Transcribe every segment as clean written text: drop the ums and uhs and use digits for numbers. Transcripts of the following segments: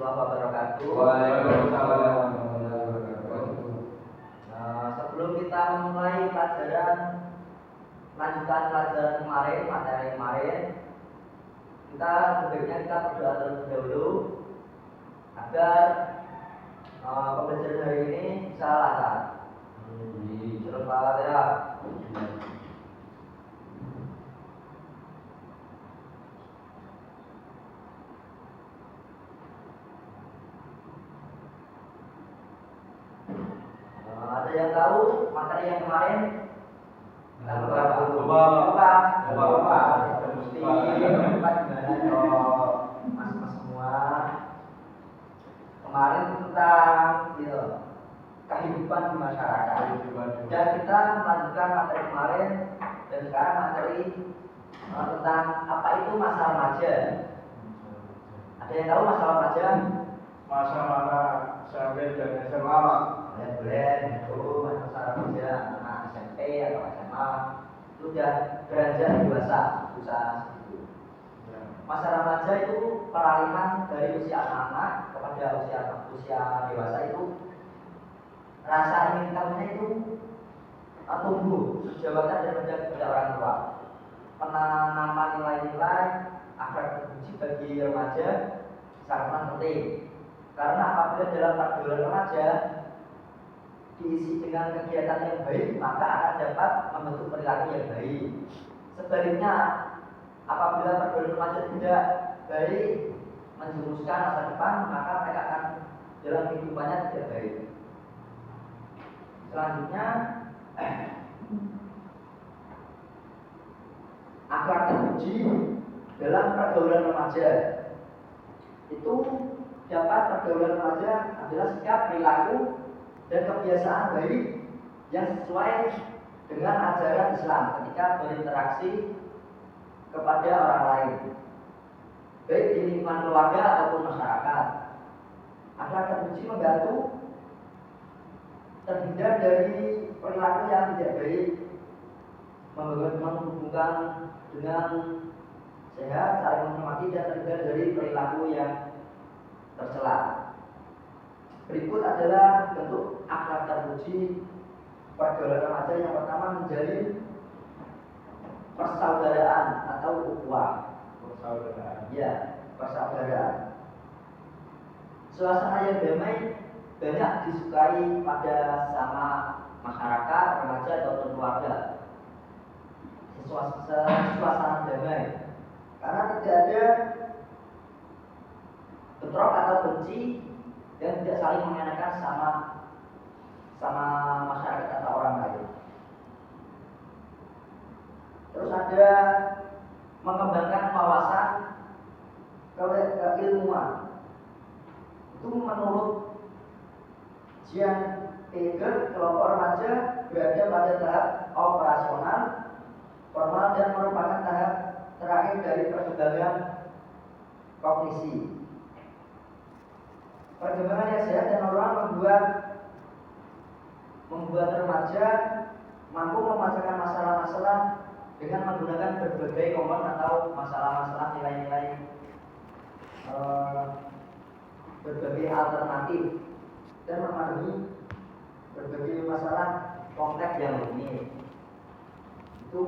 warahmatullahi wabarakatuh. Waalaikumsalam warahmatullahi wabarakatuh. Sebelum kita memulai pelajaran lanjutan pelajaran kemarin, materi kemarin, sebaiknya kita berdoa terlebih dahulu agar pembelajaran hari ini bisa lancar. Terus Fatihah. Ada yang tahu materi yang kemarin? Lupa. Mesti lupa gimana mas semua. Kemarin tentang kehidupan di masyarakat. Dan kita melanjutkan materi kemarin dan sekarang materi tentang apa itu masa remaja. Ada yang tahu masa remaja? Masa-masa sampai dan SMA, Pak. Boleh, itu masa remaja anak SMP atau SMA itu sudah beranjak dewasa, Masa remaja itu peralihan dari usia anak-anak kepada usia dewasa itu. Rasa ingin tahunya itu tumbuh sejawatan daripada orang tua. Penanaman nilai-nilai agar terpuji bagi remaja sangat penting. Karena apabila dalam pergaulan remaja diisi dengan kegiatan yang baik, maka akan dapat membentuk perilaku yang baik. Sebaliknya, apabila pergaulan remaja tidak baik, menjerumuskan masa depan, maka mereka akan dalam kehidupannya tidak baik. Selanjutnya, agar terpuji dalam pergaulan remaja itu dapat pergaulan remaja adalah sikap, perilaku, dan kebiasaan baik yang sesuai dengan ajaran Islam ketika berinteraksi kepada orang lain, baik di lingkungan keluarga ataupun masyarakat. Agar terpuji membantu terhindar dari perilaku yang tidak baik, menghubungkan dengan sehat, saling menghormati, dan terhindar dari perilaku yang tercela. Berikut adalah bentuk akhlak terpuji pergaulan remaja. Yang pertama, menjalin persaudaraan atau ukhuwah. Persaudaraan. Suasana yang damai banyak disukai pada sesama masyarakat, remaja ataupun keluarga. Suasana damai, karena tidak ada bentrok atau benci dan tidak saling mengenakan sama masyarakat atau orang lain. Terus ada mengembangkan wawasan keilmuan. Itu menurut Jean Piaget, kelompok remaja berada pada tahap operasional formal dan merupakan tahap terakhir dari perkembangan kognisi. Perkembangan yang sehat dan normal membuat remaja mampu memecahkan masalah-masalah dengan menggunakan berbagai komponen atau masalah-masalah nilai-nilai berbagai alternatif dan memahami berbagai masalah kompleks yang rumit. Itu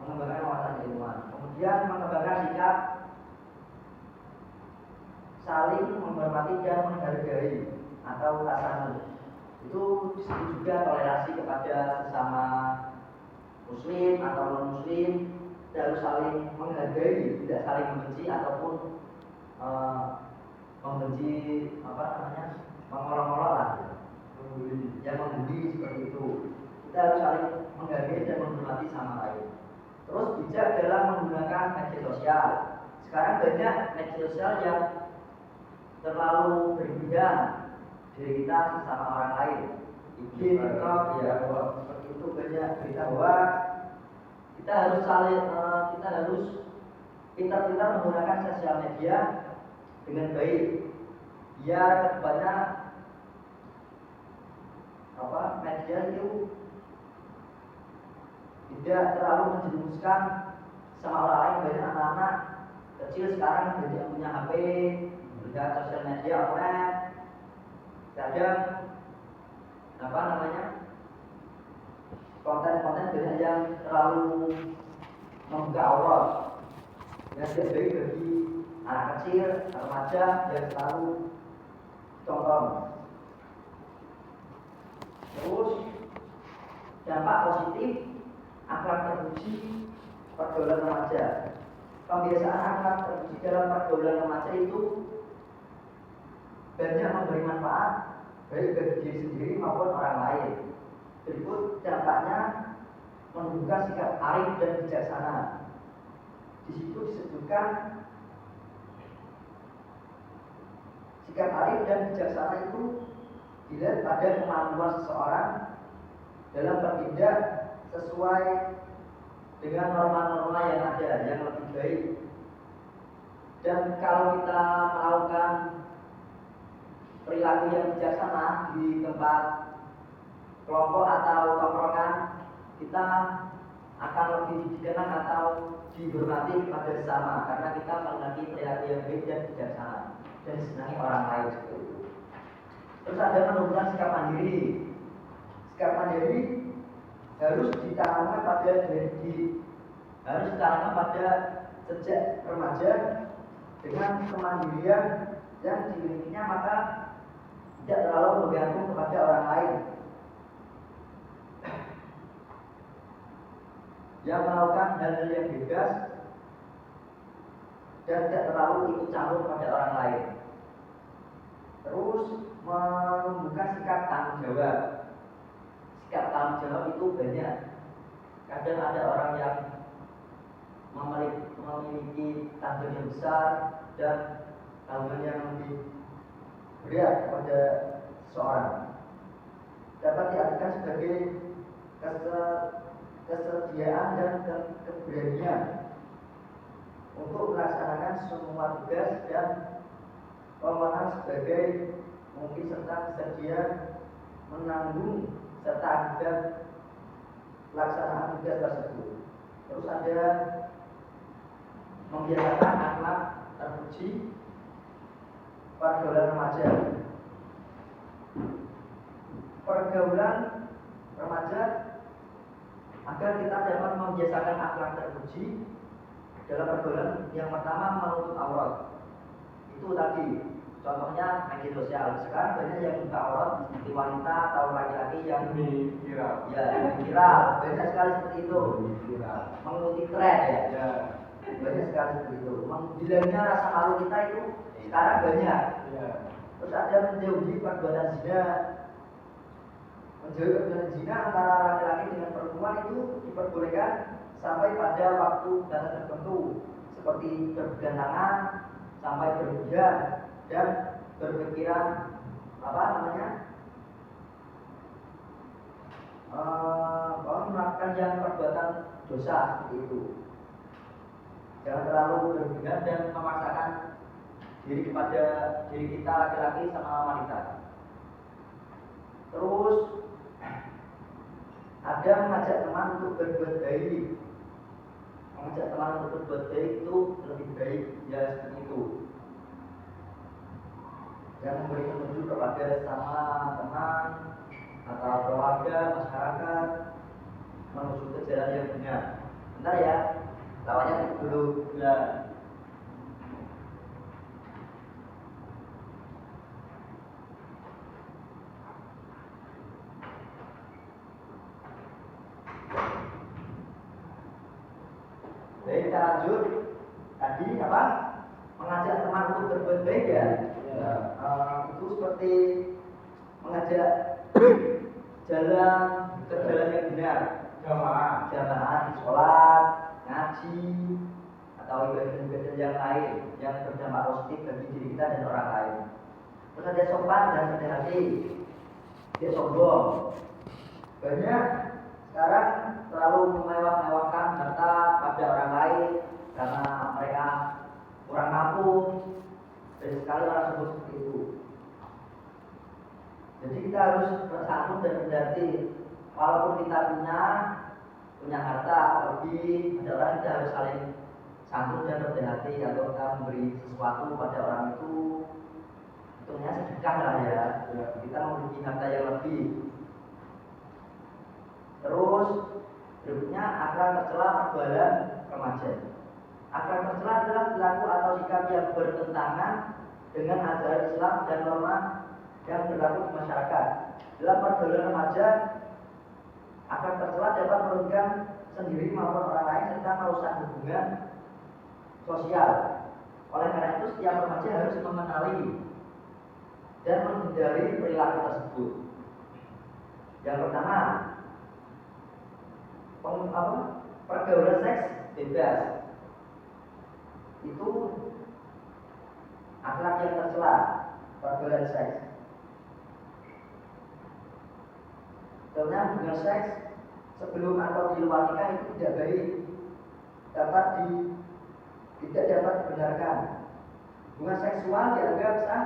mengembangkan wawasan keilmuan. Kemudian mengembangkan sikap saling menghormati dan menghargai atau tasamuh. Itu disebut juga toleransi kepada sesama muslim atau non muslim, harus saling menghargai, tidak saling membenci ataupun membenci mengolok-olok lah, yang membuli seperti itu. Kita harus saling menghargai dan menghormati sama lain. Terus bijak dalam menggunakan media sosial. Sekarang banyak media sosial yang terlalu berlebihan diri kita sesama orang lain. IG, TikTok, seperti itu banyak berita hoax. Kita harus pintar-pintar menggunakan sosial media dengan baik, biar kedepannya media itu tidak terlalu menjerumuskan sama orang lain. Banyak anak-anak kecil sekarang banyak punya HP, melihat sosial media online, kadang konten-konten banyak yang terlalu membuka aurat, yang tidak baik bagi anak kecil, remaja yang selalu tonton. Terus dampak positif akhlak terpuji pergaulan remaja. Pembiasaan akhlak terpuji dalam pergaulan remaja itu banyak memberi manfaat baik bagi diri sendiri maupun orang lain. Berikut dampaknya: menunjukkan sikap arif dan bijaksana. Di situ disebutkan sikap arif dan bijaksana itu dilihat pada kemampuan seseorang dalam bertindak sesuai dengan norma-norma yang ada yang lebih baik. Dan kalau kita melakukan perilaku yang bijaksana di tempat kelompok atau tongkrongan, kita akan lebih dikenang atau dihormati kepada sesama karena kita memiliki perilaku yang baik dan bijaksana dan disenangi orang lain seperti itu. Terus ada menunjukkan sikap mandiri. Sikap mandiri harus ditanamkan pada sejak remaja dengan kemandirian yang dimilikinya, maka tidak terlalu bergantung kepada orang lain, yang melakukan hal-hal yang bebas dan tidak terlalu ikut campur pada orang lain. Terus menunjukkan sikap tanggung jawab. Sikap tanggung jawab itu banyak. Kadang ada orang yang memiliki tanggung yang besar dan tanggungan yang lebih berat kepada seseorang. Dapat diartikan sebagai kesediaan dan keberanian untuk melaksanakan semua tugas dan wewenang sebagai mungkin serta bersedia menanggung serta akibat pelaksanaan tugas tersebut. Terus ada membiasakan akhlak terpuji pergaulan remaja. Pergaulan remaja agar kita dapat membiasakan akhlak terpuji dalam pergaulan. Yang pertama, menutup aurat. Itu tadi contohnya media sosial. Sekarang banyak yang buka aurat seperti wanita atau laki-laki yang viral. Banyak sekali seperti itu. Mengikuti tren ya. Banyak sekali seperti itu. Menghilangnya rasa malu kita itu sekarang banyak. Terus ada menjauhi perbuatan zina. Menjauhi perbuatan zina antara laki-laki dengan perempuan itu diperbolehkan sampai pada waktu batas tertentu, seperti berpegangan tangan, sampai berhubungan dan berpikiran melakukan yang perbuatan dosa seperti itu. Jangan terlalu berhubungan dan memaksakan diri kepada diri kita laki-laki sama wanita. Terus ada mengajak teman untuk berbuat baik. Mengajak teman untuk berbuat baik itu lebih baik ya, seperti itu. Yang memberi petunjuk kepada sama teman atau keluarga, masyarakat menuju ke jalan yang benar. Bentar ya, lawannya dulu ya. Baik, kita lanjut. Tadi apa? Mengajak teman untuk berbuat baik ya. Itu seperti mengajak jalan ke jalan yang benar. Jamaah di sholat, ngaji, atau ibadah-ibadah yang lain yang berdampak positif bagi diri kita dan orang lain. Terus ada sopan dan rendah hati. Dia sombong. Banyak sekarang terlalu memewah-mewahkan harta pada orang lain karena mereka kurang mampu. Dan sekali orang sebut seperti itu. Jadi kita harus bersantun dan rendah hati. Walaupun kita punya harta lebih, ada orang, kita harus saling santun dan rendah hati. Atau kita memberi sesuatu pada orang itu, lebih. Terus berikutnya akhlak tercela pergaulan remaja. Akhlak tercela adalah perilaku atau sikap yang bertentangan dengan ajaran Islam dan norma yang berlaku di masyarakat. Dalam pergaulan remaja, akhlak tercela dapat merugikan sendiri maupun orang lain serta merusak hubungan sosial. Oleh karena itu, setiap remaja harus mengenali dan menghindari perilaku tersebut. Yang pertama, pergaulan seks bebas. Itu akhlak yang tercela, pergaulan seks. Contohnya hubungan seks sebelum atau di luar nikah itu tidak baik, tidak dapat dibenarkan. Hubungan seksual dianggap sah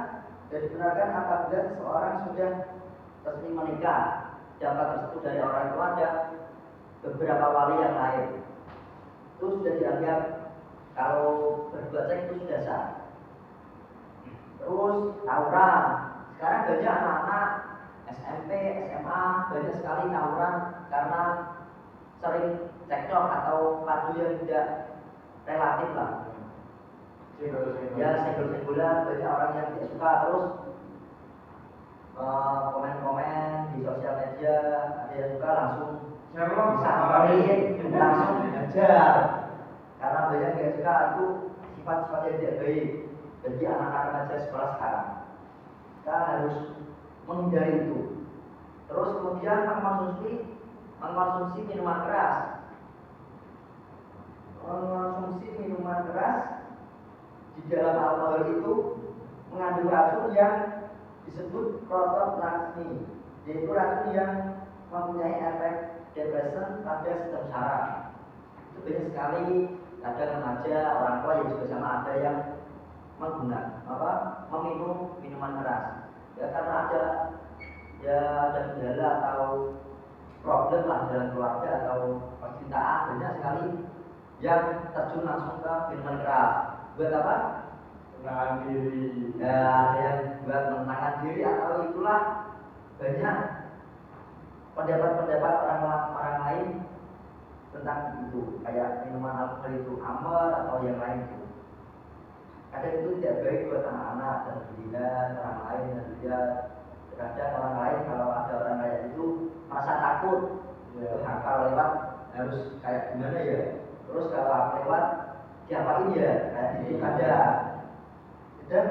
dan dibenarkan apabila seseorang sudah resmi menikah, dapat restu dari orang tua dan beberapa wali yang lain. Itu sudah dianggap kalau berbuat seks itu sudah sah. Terus tawuran. Sekarang banyak anak-anak SMP, SMA banyak sekali tawuran karena sering cekcok atau padu yang tidak relatif lah. Ya, senggol-senggolan, banyak orang yang tidak suka. Terus komen-komen di sosial media, ada yang suka langsung disamperin, langsung dihajar karena banyak yang tidak suka. Itu sifat-sifat yang tidak baik bagi anak-anak remaja sekolah sekarang. Kita harus menghindari itu. Terus kemudian mengkonsumsi minuman keras. Mengkonsumsi minuman keras di dalam alkohol itu mengandung racun yang disebut klorofenami, yaitu racun yang mempunyai efek depresan pada sistem saraf. Itu banyak sekali ada remaja, orang tua yang juga sama ada yang meminum minuman keras. Ya karena ada kendala atau problem lah dalam keluarga atau percintaan, banyak sekali yang terjun langsung ke minuman keras. Buat apa? Menenangkan diri. Ya, ada yang buat menenangkan diri atau itulah banyak pendapat-pendapat orang lain tentang itu, kayak minuman alkohol itu amer atau yang lain itu. Kadang itu tidak baik buat anak-anak dan dilihat orang lain dan juga terhadap orang lain. Kalau ada orang kayak itu merasa takut, kalau lewat harus kayak gimana ya. Terus kalau lewat diapain ya, kayak gitu ada. Dan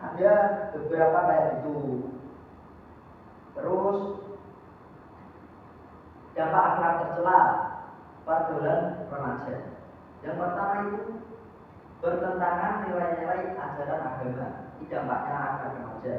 ada beberapa kayak gitu. Terus dampak akhlak tercela pergaulan remaja. Yang pertama itu bertentangan nilai-nilai ajaran agama. Ini dampaknya akhlak remaja.